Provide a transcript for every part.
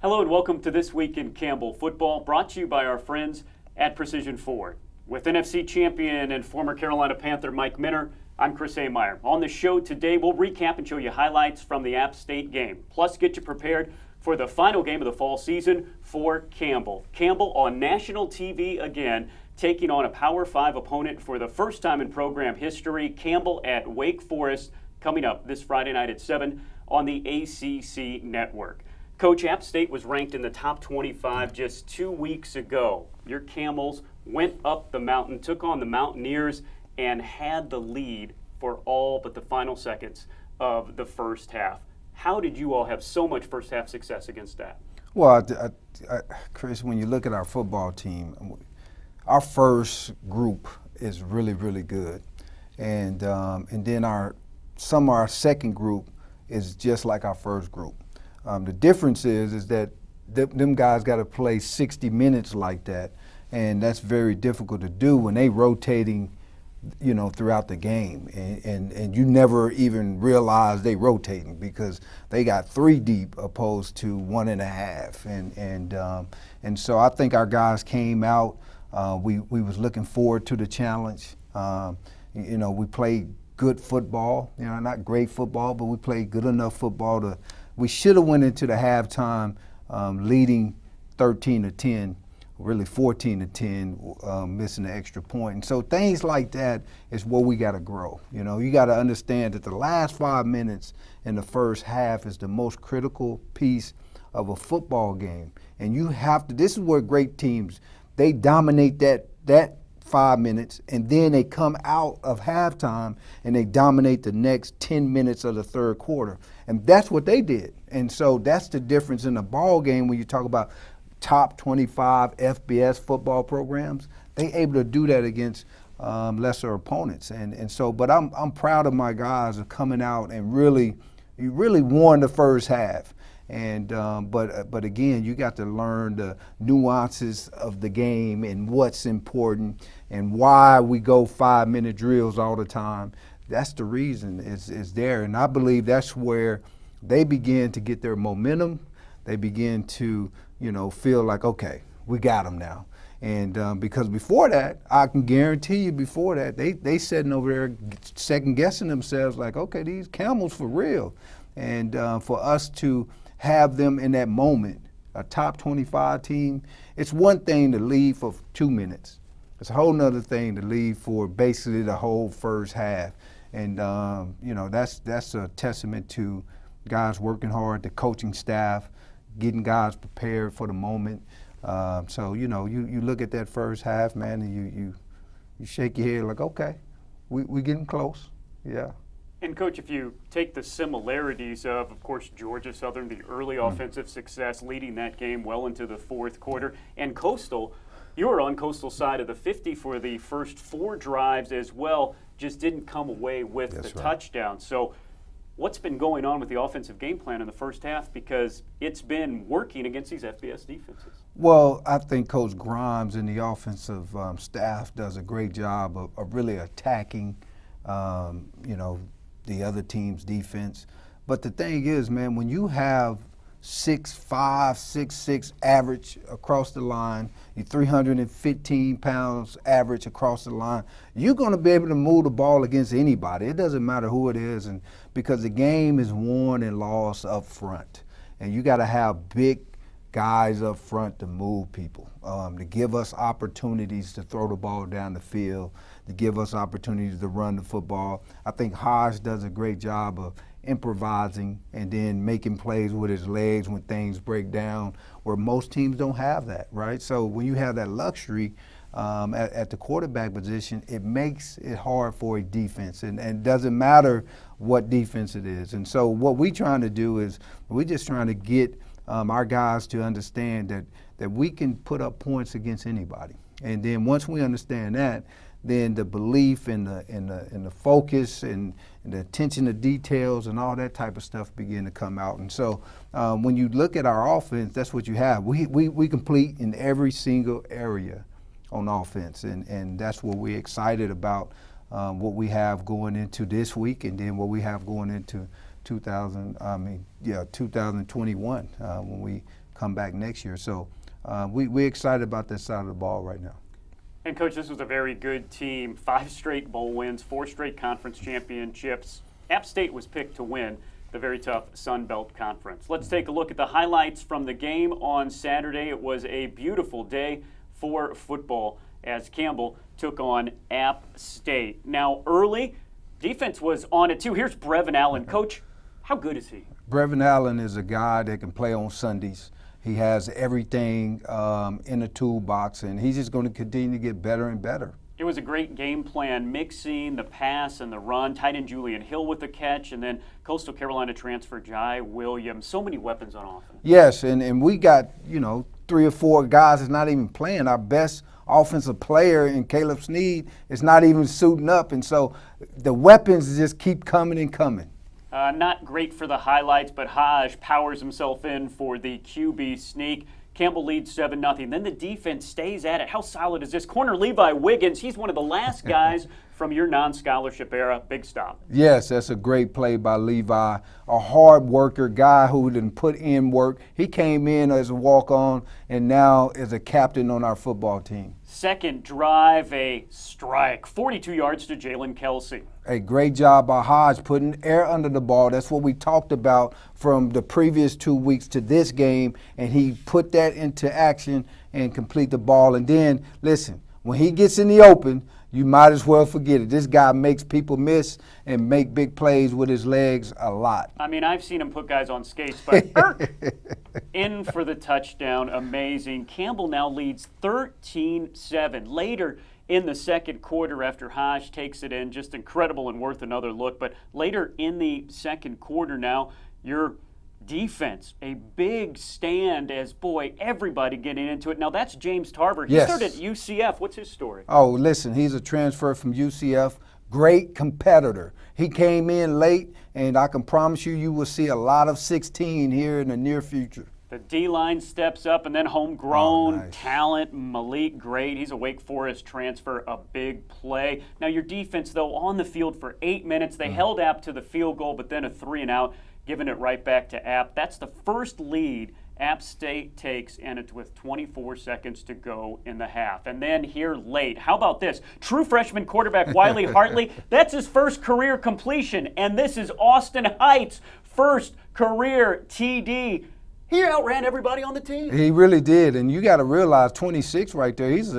Hello and welcome to This Week in Campbell Football, brought to you by our friends at Precision Ford. With NFC champion and former Carolina Panther Mike Minter, I'm Chris Hemeyer. On the show today, we'll recap and show you highlights from the App State game, plus get you prepared for the final game of the fall season for Campbell. Campbell on national TV again, taking on a Power 5 opponent for the first time in program history. Campbell at Wake Forest, coming up this Friday night at 7 on the ACC Network. Coach, App State was ranked in the top 25 just 2 weeks ago. Your Camels went up the mountain, took on the Mountaineers, and had the lead for all but the final seconds of the first half. How did you all have so much first half success against that? Well, Chris, when you look at our football team, our first group is really, really good. And then our second group is just like our first group. The difference is that them guys got to play 60 minutes like that, and that's very difficult to do when they rotating, throughout the game, and you never even realize they rotating because they got 3 deep opposed to 1.5, and so I think our guys came out. We was looking forward to the challenge. We played good football, not great football, but we played good enough football. We should have went into the halftime leading 13-10, really 14-10, missing the extra point. And so things like that is where we got to grow. You got to understand that the last 5 minutes in the first half is the most critical piece of a football game. And you have to, this is where great teams, they dominate that 5 minutes, and then they come out of halftime and they dominate the next 10 minutes of the third quarter. And that's what they did. And so that's the difference in the ball game when you talk about top 25 FBS football programs. They able to do that against lesser opponents. And so, but I'm proud of my guys of coming out and really won the first half. And but again, you got to learn the nuances of the game and what's important and why we go 5-minute drills all the time. That's the reason is there, and I believe that's where they begin to get their momentum. They begin to feel like, okay, we got them now. And because before that, I can guarantee you before that, they sitting over there second guessing themselves like, okay, these Camels for real. And for us to have them in that moment, a top 25 team, it's one thing to lead for 2 minutes. It's a whole nother thing to lead for basically the whole first half. And, that's a testament to guys working hard, the coaching staff, getting guys prepared for the moment. So, you look at that first half, man, and you shake your head like, okay, we getting close, yeah. And Coach, if you take the similarities of course, Georgia Southern, the early offensive success, leading that game well into the fourth quarter, and Coastal, you were on Coastal side of the 50 for the first 4 drives as well, just didn't come away with the touchdown. So what's been going on with the offensive game plan in the first half? Because it's been working against these FBS defenses. Well, I think Coach Grimes and the offensive staff does a great job of really attacking, the other team's defense. But the thing is, man, when you have 6'5", 6'6" average across the line, you're 315 pounds average across the line, you're going to be able to move the ball against anybody. It doesn't matter who it is, and because the game is won and lost up front. And you got to have big guys up front to move people, to give us opportunities to throw the ball down the field, to give us opportunities to run the football. I think Hodge does a great job of improvising and then making plays with his legs when things break down, where most teams don't have that, right? So when you have that luxury at the quarterback position, it makes it hard for a defense, and it doesn't matter what defense it is. And so what we're trying to do is we're just trying to get our guys to understand that we can put up points against anybody. And then once we understand that, then the belief and the focus and the attention to details and all that type of stuff begin to come out. And so when you look at our offense, that's what you have. We complete in every single area on offense, and that's what we're excited about, what we have going into this week and then what we have going into 2021 when we come back next year. So we're excited about this side of the ball right now. And, Coach, this was a very good team. 5 straight bowl wins, 4 straight conference championships. App State was picked to win the very tough Sun Belt Conference. Let's take a look at the highlights from the game on Saturday. It was a beautiful day for football as Campbell took on App State. Now, early, defense was on it too. Here's Brevin Allen. Coach, how good is he? Brevin Allen is a guy that can play on Sundays. He has everything in the toolbox, and he's just going to continue to get better and better. It was a great game plan, mixing the pass and the run. Tight end Julian Hill with the catch, and then Coastal Carolina transfer Jai Williams. So many weapons on offense. Yes, and we got, 3 or 4 guys that's not even playing. Our best offensive player in Caleb Snead is not even suiting up, and so the weapons just keep coming and coming. Not great for the highlights, but Haj powers himself in for the QB sneak. Campbell leads 7-0. Then the defense stays at it. How solid is this? Corner Levi Wiggins, he's one of the last guys from your non-scholarship era. Big stop. Yes, that's a great play by Levi. A hard worker, guy who didn't put in work. He came in as a walk-on and now is a captain on our football team. Second drive, a strike. 42 yards to Jalen Kelsey. A great job by Hodge putting air under the ball. That's what we talked about from the previous 2 weeks to this game, and he put that into action and complete the ball. And then, listen, when he gets in the open, you might as well forget it. This guy makes people miss and make big plays with his legs a lot. I mean, I've seen him put guys on skates, but in for the touchdown. Amazing. Campbell now leads 13-7. Later in the second quarter, after Haj takes it in, just incredible and worth another look. But later in the second quarter now, your defense, a big stand as, boy, everybody getting into it. Now, that's James Tarver. He started at UCF. What's his story? Oh, listen, he's a transfer from UCF. Great competitor. He came in late, and I can promise you, you will see a lot of 16 here in the near future. The D-line steps up, and then homegrown talent, Malik, great. He's a Wake Forest transfer, a big play. Now, your defense, though, on the field for 8 minutes. They held App to the field goal, but then a 3-and-out, giving it right back to App. That's the first lead App State takes, and it's with 24 seconds to go in the half. And then here late, how about this? True freshman quarterback Wiley Hartley, that's his first career completion, and this is Austin Heights' first career TD. He outran everybody on the team. He really did, and you got to realize 26 right there. He's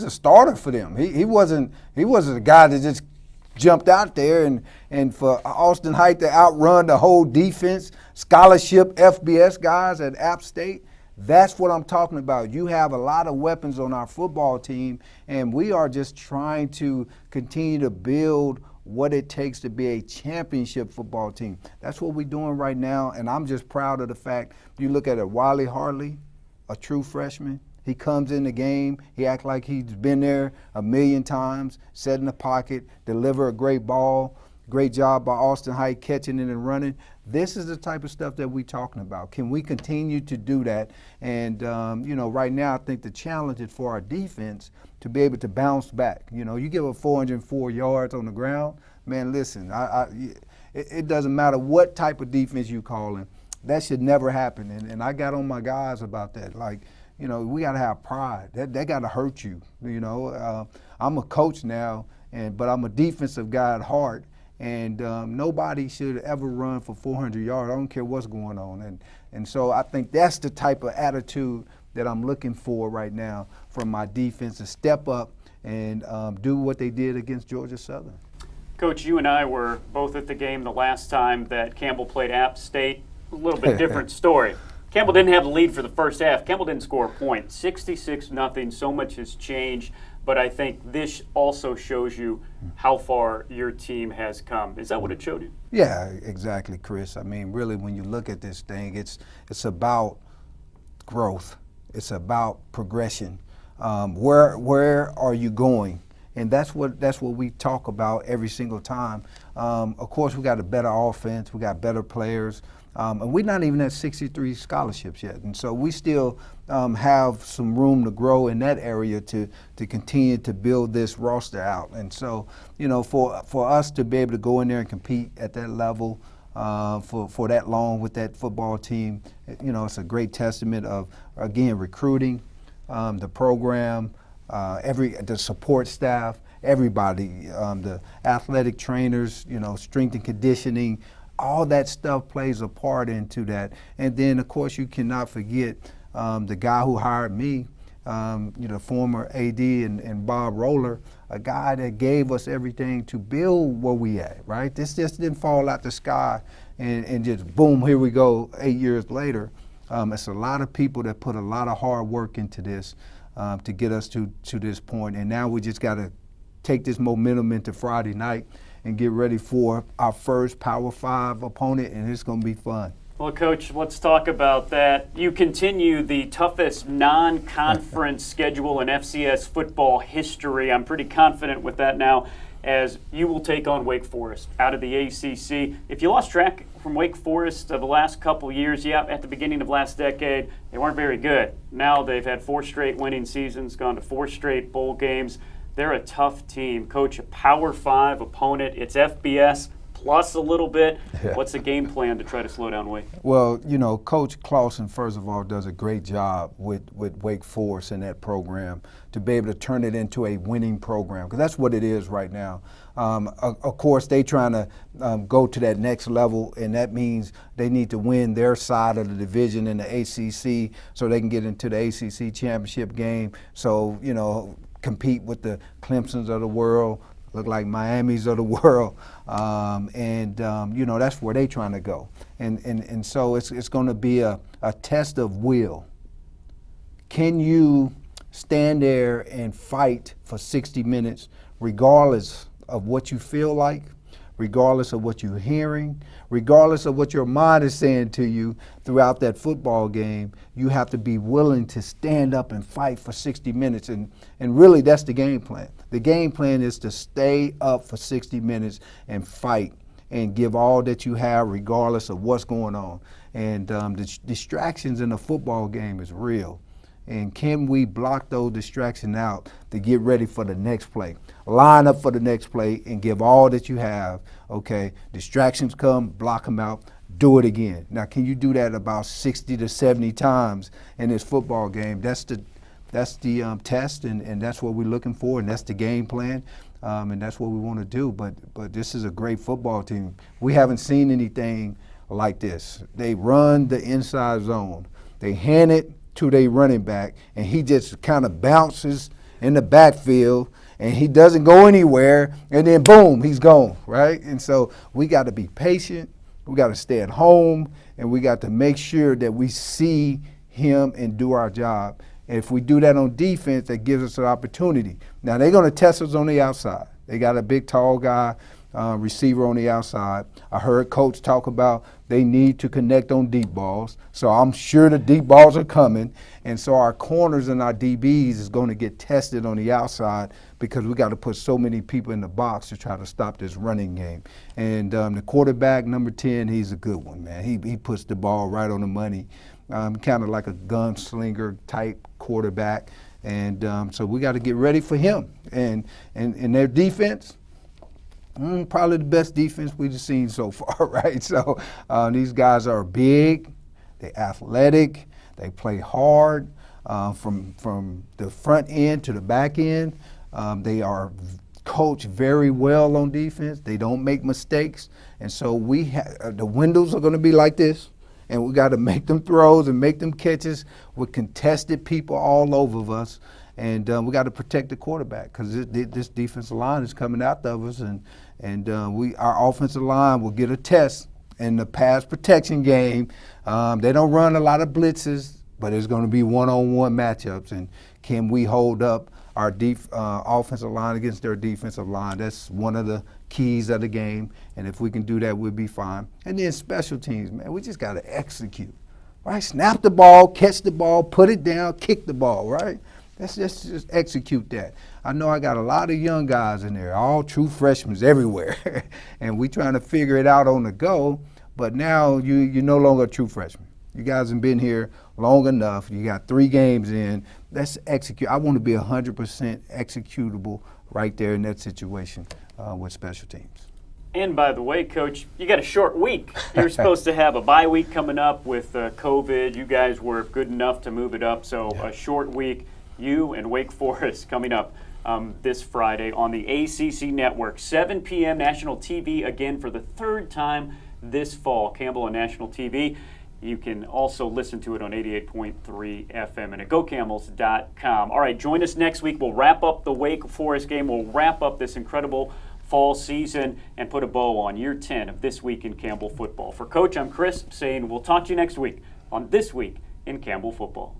a starter for them. He wasn't a guy that just jumped out there, and for Austin Height to outrun the whole defense, scholarship FBS guys at App State. That's what I'm talking about. You have a lot of weapons on our football team, and we are just trying to continue to build what it takes to be a championship football team. That's what we're doing right now, and I'm just proud of the fact you look at a Wiley Hartley, a true freshman. He comes in the game, he acts like he's been there a million times, set in the pocket, deliver a great ball. Great job by Austin Height catching it and running. This is the type of stuff that we're talking about. Can we continue to do that? And, right now I think the challenge is for our defense to be able to bounce back. You give up 404 yards on the ground, man, listen, it doesn't matter what type of defense you call in. That should never happen. And I got on my guys about that. We got to have pride. That got to hurt you. I'm a coach now, but I'm a defensive guy at heart. And nobody should ever run for 400 yards. I don't care what's going on. And so I think that's the type of attitude that I'm looking for right now from my defense, to step up and do what they did against Georgia Southern. Coach, you and I were both at the game the last time that Campbell played App State. A little bit different story. Campbell didn't have the lead for the first half. Campbell didn't score a point. 66-0. So much has changed. But I think this also shows you how far your team has come. Is that what it showed you? Yeah, exactly, Chris. I mean, really, when you look at this thing, it's about growth. It's about progression. Where are you going? And that's what we talk about every single time. Of course, we got a better offense. We got better players. And we're not even at 63 scholarships yet. And so we still have some room to grow in that area to continue to build this roster out. And so, for us to be able to go in there and compete at that level, for that long with that football team. You know, it's a great testament of, again, recruiting, the program, the support staff, everybody, the athletic trainers, you know, strength and conditioning, all that stuff plays a part into that. And then, of course, you cannot forget the guy who hired me, you know, former AD and Bob Roller, a guy that gave us everything to build where we at, right? This just didn't fall out the sky and just boom, here we go 8 years later. It's a lot of people that put a lot of hard work into this to get us to this point. And now we just got to take this momentum into Friday night and get ready for our first Power 5 opponent, and it's going to be fun. Well, Coach, let's talk about that. You continue the toughest non-conference schedule in FCS football history. I'm pretty confident with that now, as you will take on Wake Forest out of the ACC. If you lost track from Wake Forest of the last couple years, yeah, at the beginning of last decade, they weren't very good. Now they've had 4 straight winning seasons, gone to 4 straight bowl games. They're a tough team. Coach, a Power 5 opponent. It's FBS plus a little bit. Yeah. What's the game plan to try to slow down Wake? Well, you know, Coach Clausen, first of all, does a great job with Wake Forest and that program to be able to turn it into a winning program, because that's what it is right now. Of course, they trying to go to that next level, and that means they need to win their side of the division in the ACC so they can get into the ACC championship game. So, you know, compete with the Clemsons of the world, look like Miamis of the world, you know, that's where they trying to go. And so it's going to be a test of will. Can you stand there and fight for 60 minutes regardless of what you feel like, regardless of what you're hearing, regardless of what your mind is saying to you throughout that football game? You have to be willing to stand up and fight for 60 minutes. And really, that's the game plan. The game plan is to stay up for 60 minutes and fight and give all that you have regardless of what's going on. And the distractions in a football game is real. And can we block those distractions out to get ready for the next play? Line up for the next play and give all that you have. Okay, distractions come, block them out, do it again. Now, can you do that about 60 to 70 times in this football game? That's the test, and that's what we're looking for, and that's the game plan, and that's what we want to do. But this is a great football team. We haven't seen anything like this. They run the inside zone. They hand it to their running back, and he just kind of bounces in the backfield, and he doesn't go anywhere, and then boom, he's gone, right? And so we got to be patient. We got to stay at home, and we got to make sure that we see him and do our job. And if we do that on defense, that gives us an opportunity. Now, they're going to test us on the outside. They got a big, tall guy, receiver on the outside. I heard Coach talk about they need to connect on deep balls. So I'm sure the deep balls are coming. And so our corners and our DBs is going to get tested on the outside because we got to put so many people in the box to try to stop this running game. And the quarterback, number 10, he's a good one, man. He puts the ball right on the money. Kind of like a gunslinger type quarterback. And so we got to get ready for him. And their defense, probably the best defense we've seen so far, right? So these guys are big, they're athletic, they play hard from the front end to the back end. They are coached very well on defense. They don't make mistakes. And so the windows are going to be like this. And we got to make them throws and make them catches with contested people all over us. And we got to protect the quarterback because this defensive line is coming out of us. And our offensive line will get a test in the pass protection game. They don't run a lot of blitzes, but it's going to be one-on-one matchups. And can we hold up our offensive line against their defensive line? That's one of the keys of the game. And if we can do that, we'll be fine. And then special teams, man, we just got to execute, right? Snap the ball, catch the ball, put it down, kick the ball, right? Let's just execute that. I know I got a lot of young guys in there, all true freshmen everywhere. And we trying to figure it out on the go. But now you're no longer a true freshman. You guys have been here long enough. You got 3 games in. Let's execute. I want to be 100% executable right there in that situation with special teams. And by the way, Coach, you got a short week. You're supposed to have a bye week coming up with COVID. You guys were good enough to move it up, so a short week. You and Wake Forest coming up this Friday on the ACC Network. 7 p.m. national TV again for the third time this fall. Campbell on national TV. You can also listen to it on 88.3 FM and at GoCamels.com. All right, join us next week. We'll wrap up the Wake Forest game. We'll wrap up this incredible fall season and put a bow on year 10 of This Week in Campbell Football. For Coach, I'm Chris saying we'll talk to you next week on This Week in Campbell Football.